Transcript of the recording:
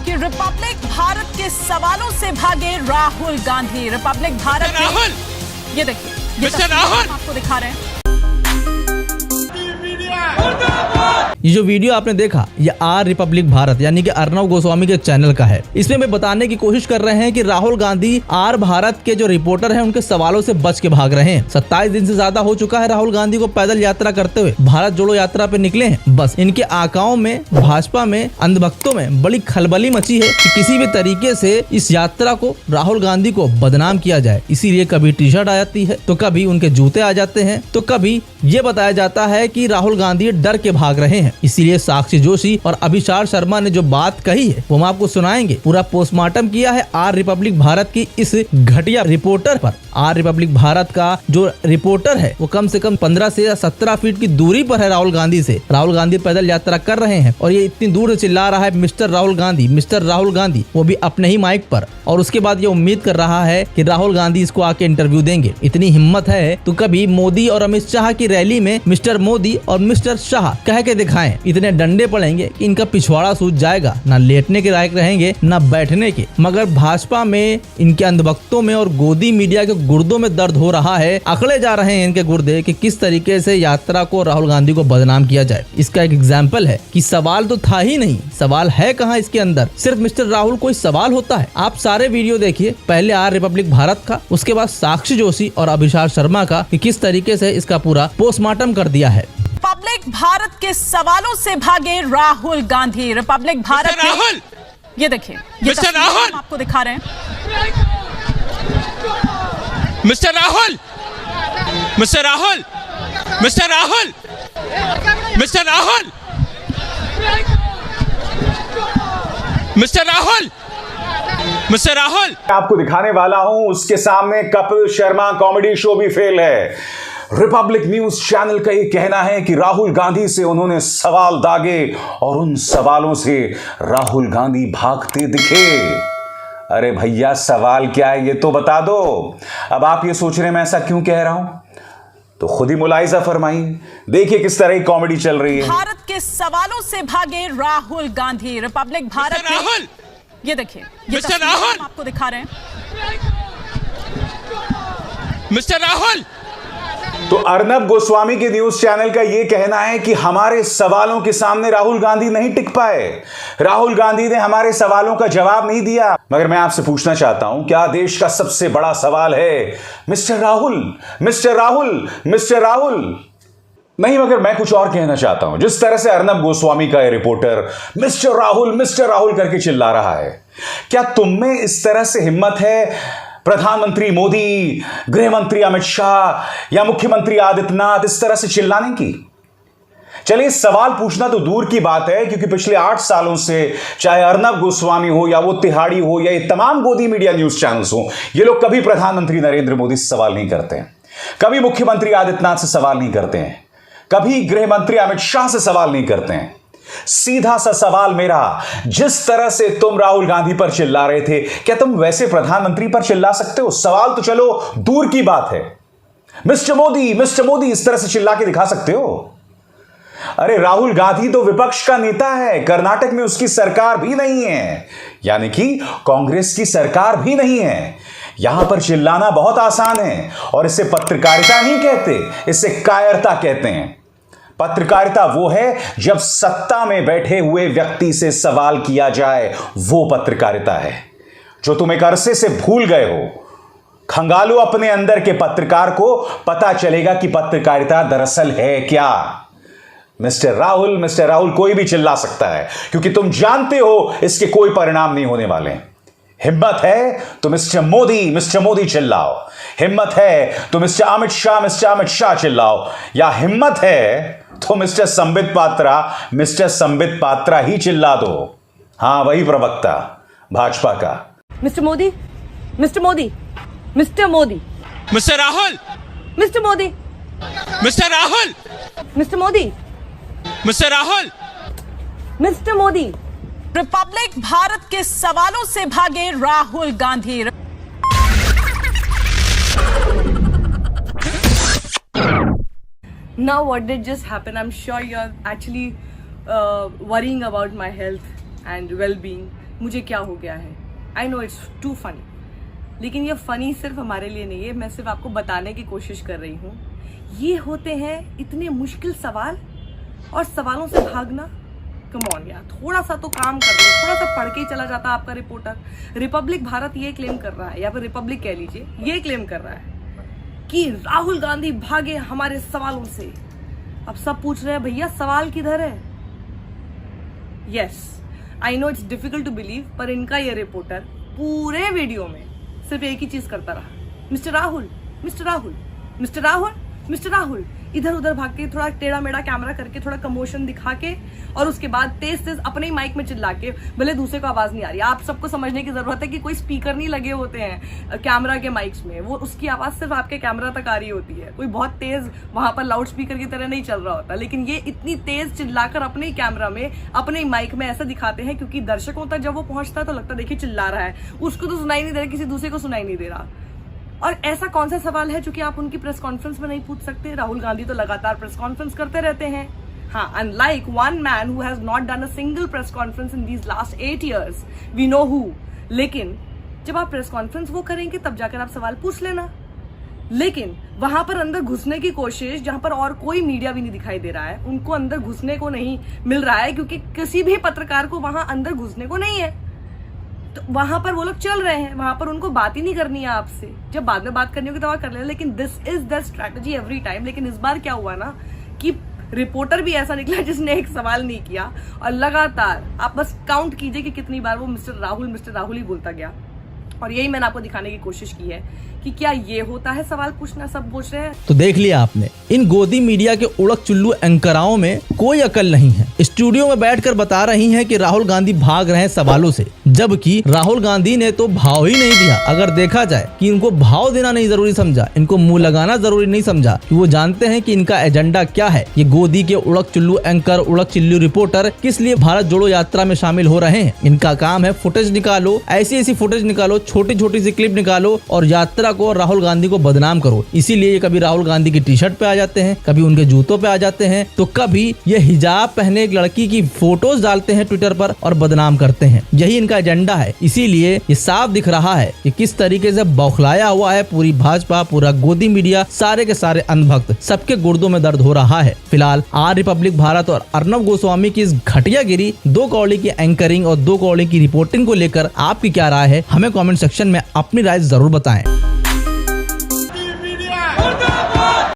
कि रिपब्लिक भारत के सवालों से भागे राहुल गांधी। रिपब्लिक भारत राहुल, ये देखिए, मिस्टर राहुल आपको दिखा रहे हैं। ये जो वीडियो आपने देखा ये आर रिपब्लिक भारत यानी कि अर्नब गोस्वामी के चैनल का है। इसमें वे बताने की कोशिश कर रहे हैं कि राहुल गांधी आर भारत के जो रिपोर्टर हैं उनके सवालों से बच के भाग रहे हैं। 27 दिन से ज्यादा हो चुका है राहुल गांधी को पैदल यात्रा करते हुए भारत जोड़ो यात्रा पे निकले हैं। बस इनके आकाओं में, भाजपा में, अंधभक्तों में बड़ी खलबली मची है कि किसी भी तरीके से इस यात्रा को, राहुल गांधी को बदनाम किया जाए। इसीलिए कभी टी शर्ट आ जाती है तो कभी उनके जूते आ जाते हैं तो कभी ये बताया जाता है कि राहुल गांधी डर के भाग रहे हैं। इसीलिए साक्षी जोशी और अभिषार शर्मा ने जो बात कही है वो हम आपको सुनाएंगे। पूरा पोस्टमार्टम किया है आर रिपब्लिक भारत की इस घटिया रिपोर्टर पर। आर रिपब्लिक भारत का जो रिपोर्टर है वो कम से कम 15 से 17 फीट की दूरी पर है राहुल गांधी से। राहुल गांधी पैदल यात्रा कर रहे हैं और ये इतनी दूर से चिल्ला रहा है मिस्टर राहुल गांधी, मिस्टर राहुल गांधी, वो भी अपने ही माइक पर। और उसके बाद ये उम्मीद कर रहा है कि राहुल गांधी इसको आके इंटरव्यू देंगे। इतनी हिम्मत है तो कभी मोदी और अमित शाह की रैली में मिस्टर मोदी और मिस्टर शाह कह के दिखाएं। इतने डंडे पड़ेंगे कि इनका पिछवाड़ा सूझ जाएगा, ना लेटने के लायक रहेंगे ना बैठने के। मगर भाजपा में, इनके अंधभक्तों में और गोदी मीडिया के गुर्दों में दर्द हो रहा है। अकड़े जा रहे हैं इनके गुर्दे कि किस तरीके से यात्रा को, राहुल गांधी को बदनाम किया जाए। इसका एक एग्जाम्पल है कि सवाल तो था ही नहीं, सवाल है कहाँ इसके अंदर। सिर्फ मिस्टर राहुल कोई सवाल होता है। आप सारे वीडियो देखिए, पहले आर रिपब्लिक भारत का, उसके बाद साक्षी जोशी और अभिषार शर्मा का, कि किस तरीके से इसका पूरा पोस्टमार्टम कर दिया है। रिपब्लिक भारत के सवालों से भागे राहुल गांधी। रिपब्लिक भारत राहुल, ये देखिए, मिस्टर राहुल आपको दिखा रहे हैं। Mister Rahul, mister Rahul, mister Rahul, mister Rahul, mister Rahul, mister Rahul, आपको दिखाने वाला हूं। उसके सामने कपिल शर्मा कॉमेडी शो भी फेल है। रिपब्लिक न्यूज चैनल का यह कहना है कि राहुल गांधी से उन्होंने सवाल दागे और उन सवालों से राहुल गांधी भागते दिखे। अरे भैया, सवाल क्या है ये तो बता दो। अब आप ये सोच रहे हैं मैं ऐसा क्यों कह रहा हूं, तो खुद ही मुलाहिजा फरमाइए। देखिए किस तरह की कॉमेडी चल रही है। भारत के सवालों से भागे राहुल गांधी। रिपब्लिक भारत राहुल, ये देखिए, मिस्टर राहुल, आपको दिखा रहे हैं। मिस्टर राहुल, तो अर्नब गोस्वामी के न्यूज चैनल का यह कहना है कि हमारे सवालों के सामने राहुल गांधी नहीं टिक पाए, राहुल गांधी ने हमारे सवालों का जवाब नहीं दिया। मगर मैं आपसे पूछना चाहता हूं, क्या देश का सबसे बड़ा सवाल है mister Rahul, mister Rahul, mister Rahul? नहीं, मगर मैं कुछ और कहना चाहता हूं। जिस तरह से अर्नब गोस्वामी का रिपोर्टर मिस्टर राहुल करके चिल्ला रहा है, क्या तुम में इस तरह से हिम्मत है प्रधानमंत्री मोदी, गृह मंत्री अमित शाह या मुख्यमंत्री आदित्यनाथ इस तरह से चिल्लाने की? चलिए, सवाल पूछना तो दूर की बात है, क्योंकि पिछले 8 सालों से चाहे अर्नब गोस्वामी हो या वो तिहाड़ी हो या ये तमाम गोदी मीडिया न्यूज चैनल्स हो, ये लोग कभी प्रधानमंत्री नरेंद्र मोदी से सवाल नहीं करते हैं, कभी मुख्यमंत्री आदित्यनाथ से सवाल नहीं करते हैं, कभी गृह मंत्री अमित शाह से सवाल नहीं करते हैं। सीधा सा सवाल मेरा, जिस तरह से तुम राहुल गांधी पर चिल्ला रहे थे, क्या तुम वैसे प्रधानमंत्री पर चिल्ला सकते हो? सवाल तो चलो दूर की बात है, मिस्टर मोदी इस तरह से चिल्ला के दिखा सकते हो? अरे राहुल गांधी तो विपक्ष का नेता है, कर्नाटक में उसकी सरकार भी नहीं है, यानी कि कांग्रेस की सरकार भी नहीं है। यहां पर चिल्लाना बहुत आसान है और इसे पत्रकारिता नहीं कहते, इसे कायरता कहते हैं। पत्रकारिता वो है जब सत्ता में बैठे हुए व्यक्ति से सवाल किया जाए, वो पत्रकारिता है जो तुम एक अरसे से भूल गए हो। खंगालो अपने अंदर के पत्रकार को, पता चलेगा कि पत्रकारिता दरअसल है क्या। मिस्टर राहुल कोई भी चिल्ला सकता है, क्योंकि तुम जानते हो इसके कोई परिणाम नहीं होने वाले। हिम्मत है तो मिस्टर मोदी चिल्लाओ, हिम्मत है तो मिस्टर अमित शाह चिल्लाओ, या हिम्मत है तो मिस्टर संबित पात्रा ही चिल्ला दो। हाँ, वही प्रवक्ता भाजपा का। Mister Modi, mister Rahul, mister Modi, mister Rahul, mister Modi, mister Modi. Republic Bharat के सवालों से भागे Rahul Gandhi. Now what did just happen? I'm sure you're actually worrying about my health and well-being. मुझे क्या हो गया है। आई नो इट्स टू फनी, लेकिन ये फनी सिर्फ हमारे लिए नहीं है, मैं सिर्फ आपको बताने की कोशिश कर रही हूँ। ये होते हैं इतने मुश्किल सवाल और सवालों से भागना। कम ऑन यार, थोड़ा सा तो काम कर लो, थोड़ा सा पढ़ के ही चला जाता आपका रिपोर्टर। रिपब्लिक भारत ये क्लेम कर रहा है, या फिर रिपब्लिक कह लीजिए, ये क्लेम कर रहा है कि राहुल गांधी भागे हमारे सवालों से। अब सब पूछ रहे हैं भैया सवाल किधर है। Yes, I know it's difficult to believe, पर इनका ये रिपोर्टर पूरे वीडियो में सिर्फ एक ही चीज करता रहा, mister Rahul, mister Rahul, mister Rahul, mister Rahul, इधर उधर भाग के थोड़ा टेढ़ा मेढ़ा कैमरा करके थोड़ा कमोशन दिखा के, और उसके बाद तेज तेज अपने ही माइक में चिल्ला के, भले दूसरे को आवाज नहीं आ रही। आप सबको समझने की जरूरत है कि कोई स्पीकर नहीं लगे होते हैं कैमरा के माइक्स में, वो उसकी आवाज सिर्फ आपके कैमरा तक आ रही होती है। कोई बहुत तेज वहां पर लाउड स्पीकर की तरह नहीं चल रहा होता, लेकिन ये इतनी तेज चिल्लाकर अपने ही कैमरा में, अपने ही माइक में ऐसा दिखाते हैं, क्योंकि दर्शकों तक जब वो पहुंचता है तो लगता है देखिए चिल्ला रहा है, उसको तो सुनाई नहीं दे रहा, किसी दूसरे को सुनाई नहीं दे रहा। और ऐसा कौन सा सवाल है जो कि आप उनकी प्रेस कॉन्फ्रेंस में नहीं पूछ सकते? राहुल गांधी तो लगातार प्रेस कॉन्फ्रेंस करते रहते हैं। हाँ, unlike one man who has not done a single press conference in these last 8 years, we know who. लेकिन जब आप प्रेस कॉन्फ्रेंस वो करेंगे तब जाकर आप सवाल पूछ लेना। लेकिन वहां पर अंदर घुसने की कोशिश, जहां पर और कोई मीडिया भी नहीं दिखाई दे रहा है, उनको अंदर घुसने को नहीं मिल रहा है, क्योंकि किसी भी पत्रकार को वहां अंदर घुसने को नहीं है। तो वहां पर वो लोग चल रहे हैं, वहां पर उनको बात ही नहीं करनी है आपसे। जब बाद में बात करनी होगी तो कर लेना, लेकिन this is the strategy every time. लेकिन इस बार क्या हुआ ना कि रिपोर्टर भी ऐसा निकला जिसने एक सवाल नहीं किया, और लगातार आप बस काउंट कीजिए कि कितनी बार वो मिस्टर राहुल ही बोलता गया। और यही मैंने आपको दिखाने की कोशिश की है कि क्या ये होता है सवाल पूछना, सब पूछ रहे हैं। तो देख लिया आपने, इन गोदी मीडिया के उड़क चुल्लू एंकराओं में कोई अकल नहीं है। स्टूडियो में बैठकर बता रही हैं कि राहुल गांधी भाग रहे हैं सवालों से, जबकि राहुल गांधी ने तो भाव ही नहीं दिया। अगर देखा जाए कि इनको भाव देना नहीं जरूरी समझा, इनको मुंह लगाना जरूरी नहीं समझा, कि वो जानते हैं कि इनका एजेंडा क्या है। ये गोदी के उड़क चुल्लू एंकर, उड़क चिल्लू रिपोर्टर किस लिए भारत जोड़ो यात्रा में शामिल हो रहे हैं। इनका काम है फुटेज निकालो, ऐसी फुटेज निकालो, छोटी छोटी सी क्लिप निकालो और यात्रा को, राहुल गांधी को बदनाम करो। इसीलिए ये कभी राहुल गांधी की टी शर्ट पे आ जाते हैं, कभी उनके जूतों पे आ जाते हैं, तो कभी ये हिजाब पहने एक लड़की की फोटोज डालते हैं ट्विटर पर और बदनाम करते हैं। यही इनका एजेंडा है। इसीलिए ये साफ दिख रहा है कि किस तरीके से बौखलाया हुआ है पूरी भाजपा, पूरा गोदी मीडिया, सारे के सारे अंधभक्त, सबके गुर्दों में दर्द हो रहा है। फिलहाल आर रिपब्लिक भारत और अर्नब गोस्वामी की इस घटियागिरी, 2 कौड़ी की एंकरिंग और 2 कौड़ी की रिपोर्टिंग को लेकर आपकी क्या राय है? हमें कमेंट सेक्शन में अपनी राय जरूर बताएं।